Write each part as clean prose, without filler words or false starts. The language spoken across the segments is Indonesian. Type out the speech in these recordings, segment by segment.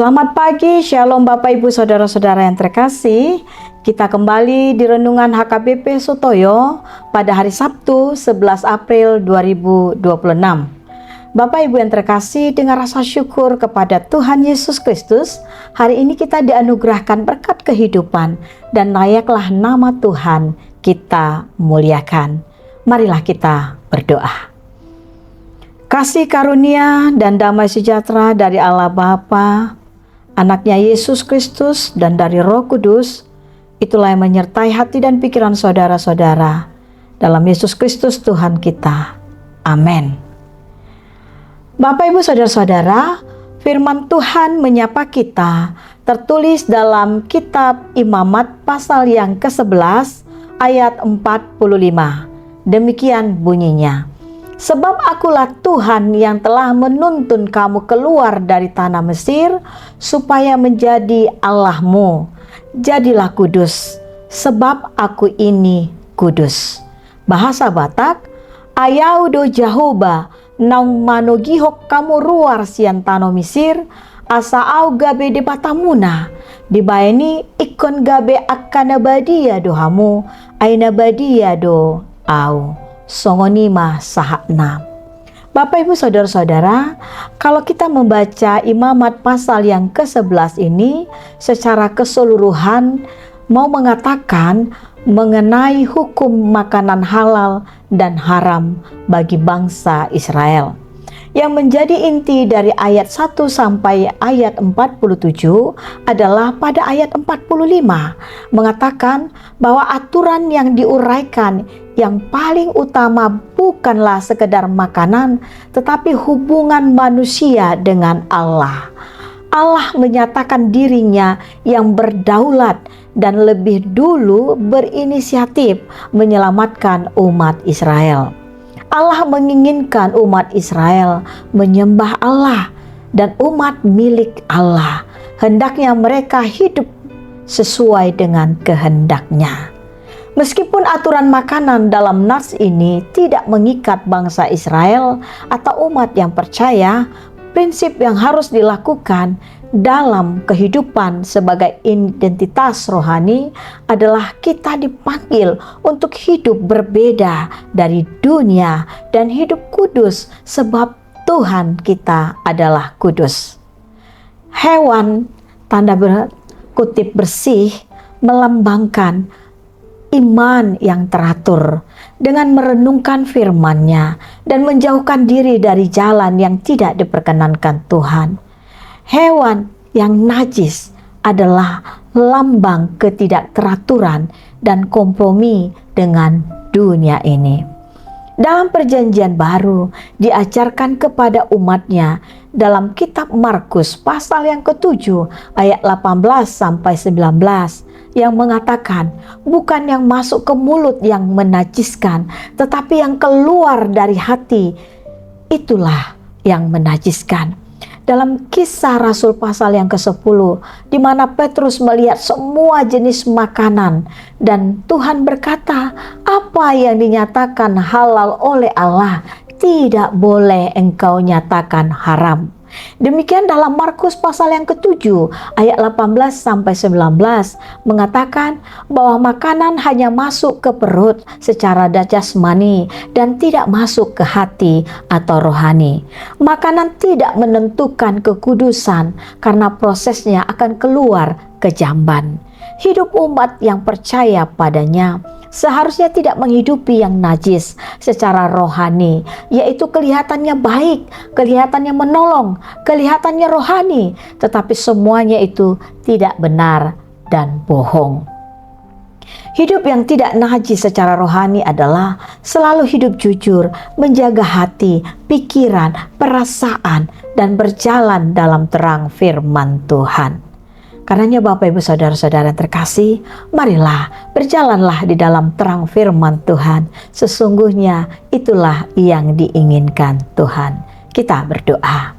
Selamat pagi, Shalom Bapak Ibu Saudara-saudara yang terkasih. Kita kembali di Renungan HKBP Sutoyo pada hari Sabtu 11 April 2026. Bapak Ibu yang terkasih, dengan rasa syukur kepada Tuhan Yesus Kristus, hari ini kita dianugerahkan berkat kehidupan dan layaklah nama Tuhan kita muliakan. Marilah kita berdoa. Kasih karunia dan damai sejahtera dari Allah Bapa, Anaknya Yesus Kristus, dan dari Roh Kudus, itulah yang menyertai hati dan pikiran saudara-saudara. Dalam Yesus Kristus Tuhan kita. Amin. Bapak Ibu Saudara-saudara, firman Tuhan menyapa kita tertulis dalam kitab Imamat pasal yang ke-11 ayat 45. Demikian bunyinya. Sebab akulah Tuhan yang telah menuntun kamu keluar dari tanah Mesir, supaya menjadi Allahmu. Jadilah kudus, sebab aku ini kudus. Bahasa Batak, Ayau do Jahoba, naung manogihok kamu ruar sian tanah Mesir, asa au gabe de batamuna, dibaini ikon gabe akana badia dohamu, aina badia do au. Songonima sahakna. Bapak Ibu Saudara-saudara, kalau kita membaca Imamat pasal yang ke-11 ini secara keseluruhan mau mengatakan mengenai hukum makanan halal dan haram bagi bangsa Israel. Yang menjadi inti dari ayat 1 sampai ayat 47 adalah pada ayat 45 mengatakan bahwa aturan yang diuraikan yang paling utama bukanlah sekedar makanan, tetapi hubungan manusia dengan Allah. Allah menyatakan dirinya yang berdaulat dan lebih dulu berinisiatif menyelamatkan umat Israel. Allah menginginkan umat Israel menyembah Allah, dan umat milik Allah hendaknya mereka hidup sesuai dengan kehendaknya. Meskipun aturan makanan dalam nas ini tidak mengikat bangsa Israel atau umat yang percaya, prinsip yang harus dilakukan dalam kehidupan sebagai identitas rohani adalah kita dipanggil untuk hidup berbeda dari dunia dan hidup kudus, sebab Tuhan kita adalah kudus. Hewan tanda kutip bersih melambangkan iman yang teratur dengan merenungkan firman-Nya dan menjauhkan diri dari jalan yang tidak diperkenankan Tuhan. Hewan yang najis adalah lambang ketidakteraturan dan kompromi dengan dunia ini. Dalam perjanjian baru diajarkan kepada umatnya dalam kitab Markus pasal yang ke-7 ayat 18 sampai 19 yang mengatakan, bukan yang masuk ke mulut yang menajiskan, tetapi yang keluar dari hati, itulah yang menajiskan. Dalam Kisah Rasul pasal yang ke-10, di mana Petrus melihat semua jenis makanan dan Tuhan berkata, apa yang dinyatakan halal oleh Allah tidak boleh engkau nyatakan haram. Demikian dalam Markus pasal yang ke-7 ayat 18 sampai 19 mengatakan bahwa makanan hanya masuk ke perut secara jasmani dan tidak masuk ke hati atau rohani. Makanan tidak menentukan kekudusan karena prosesnya akan keluar ke jamban. Hidup umat yang percaya padanya seharusnya tidak menghidupi yang najis secara rohani, yaitu kelihatannya baik, kelihatannya menolong, kelihatannya rohani, tetapi semuanya itu tidak benar dan bohong. Hidup yang tidak najis secara rohani adalah selalu hidup jujur, menjaga hati, pikiran, perasaan, dan berjalan dalam terang firman Tuhan. Karenanya Bapak Ibu Saudara-saudara yang terkasih, marilah berjalanlah di dalam terang firman Tuhan. Sesungguhnya itulah yang diinginkan Tuhan. Kita berdoa.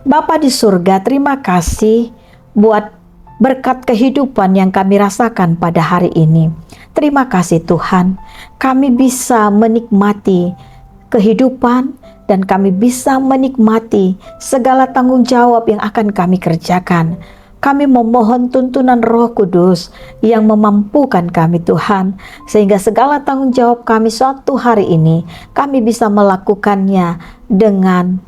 Bapa di surga, terima kasih buat berkat kehidupan yang kami rasakan pada hari ini. Terima kasih Tuhan, kami bisa menikmati kehidupan dan kami bisa menikmati segala tanggung jawab yang akan kami kerjakan. Kami memohon tuntunan Roh Kudus yang memampukan kami Tuhan, sehingga segala tanggung jawab kami suatu hari ini, kami bisa melakukannya dengan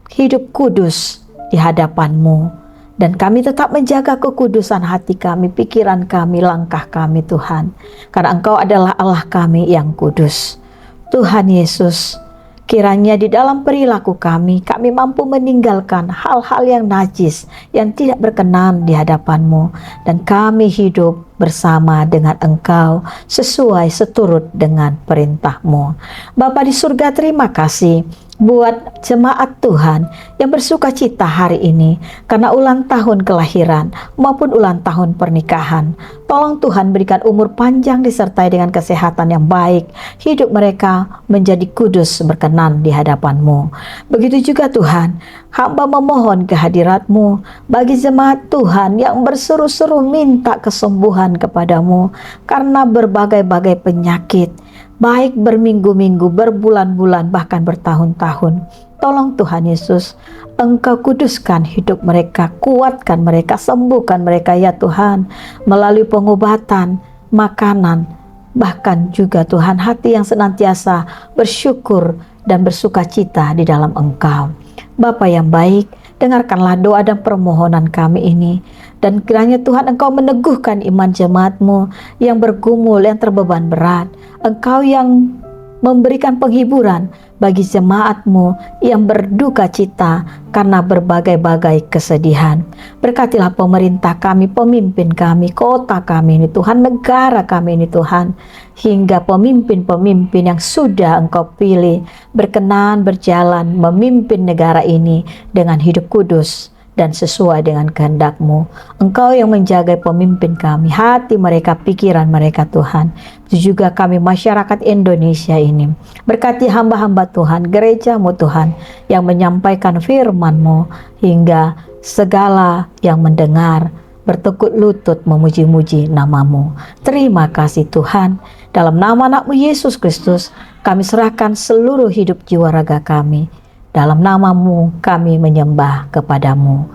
hidup kudus di hadapan-Mu. Dan kami tetap menjaga kekudusan hati kami, pikiran kami, langkah kami Tuhan. Karena Engkau adalah Allah kami yang kudus. Tuhan Yesus, kiranya di dalam perilaku kami mampu meninggalkan hal-hal yang najis, yang tidak berkenan di hadapan-Mu. Dan kami hidup bersama dengan Engkau sesuai seturut dengan perintah-Mu. Bapa di surga, terima kasih buat jemaat Tuhan yang bersuka cita hari ini karena ulang tahun kelahiran maupun ulang tahun pernikahan. Tolong Tuhan berikan umur panjang disertai dengan kesehatan yang baik, hidup mereka menjadi kudus berkenan di hadapan-Mu. Begitu juga Tuhan, hamba memohon kehadirat-Mu bagi jemaat Tuhan yang berseru-seru minta kesembuhan kepadamu karena berbagai-bagai penyakit, baik berminggu-minggu, berbulan-bulan, bahkan bertahun-tahun. Tolong Tuhan Yesus, Engkau kuduskan hidup mereka, kuatkan mereka, sembuhkan mereka ya Tuhan, melalui pengobatan, makanan, bahkan juga Tuhan hati yang senantiasa bersyukur dan bersuka cita di dalam Engkau. Bapa yang baik, dengarkanlah doa dan permohonan kami ini. Dan kiranya Tuhan Engkau meneguhkan iman jemaat-Mu yang bergumul, yang terbeban berat. Engkau yang memberikan penghiburan bagi jemaat-Mu yang berduka cita karena berbagai-bagai kesedihan. Berkatilah pemerintah kami, pemimpin kami, kota kami ini Tuhan, negara kami ini Tuhan, hingga pemimpin-pemimpin yang sudah Engkau pilih berkenan berjalan memimpin negara ini dengan hidup kudus dan sesuai dengan kehendak-Mu. Engkau yang menjaga pemimpin kami, hati mereka, pikiran mereka Tuhan. Itu juga kami masyarakat Indonesia ini. Berkati hamba-hamba Tuhan, gereja-Mu Tuhan, yang menyampaikan firman-Mu, hingga segala yang mendengar bertekuk lutut memuji-muji nama-Mu. Terima kasih Tuhan. Dalam nama anak-Mu Yesus Kristus, kami serahkan seluruh hidup jiwa raga kami. Dalam nama-Mu kami menyembah kepadamu.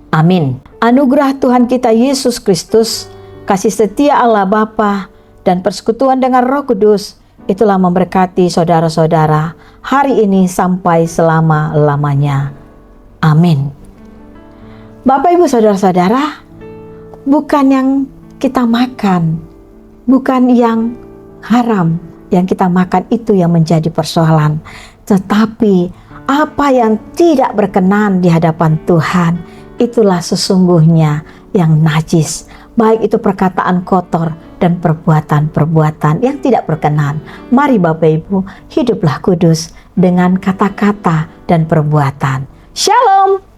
Amin. Anugerah Tuhan kita Yesus Kristus, kasih setia Allah Bapa, dan persekutuan dengan Roh Kudus, itulah memberkati saudara-saudara hari ini sampai selama-lamanya. Amin. Bapak Ibu saudara-saudara, bukan yang kita makan, bukan yang haram yang kita makan itu yang menjadi persoalan, tetapi apa yang tidak berkenan di hadapan Tuhan, itulah sesungguhnya yang najis. Baik itu perkataan kotor dan perbuatan-perbuatan yang tidak berkenan. Mari Bapak Ibu, hiduplah kudus dengan kata-kata dan perbuatan. Shalom.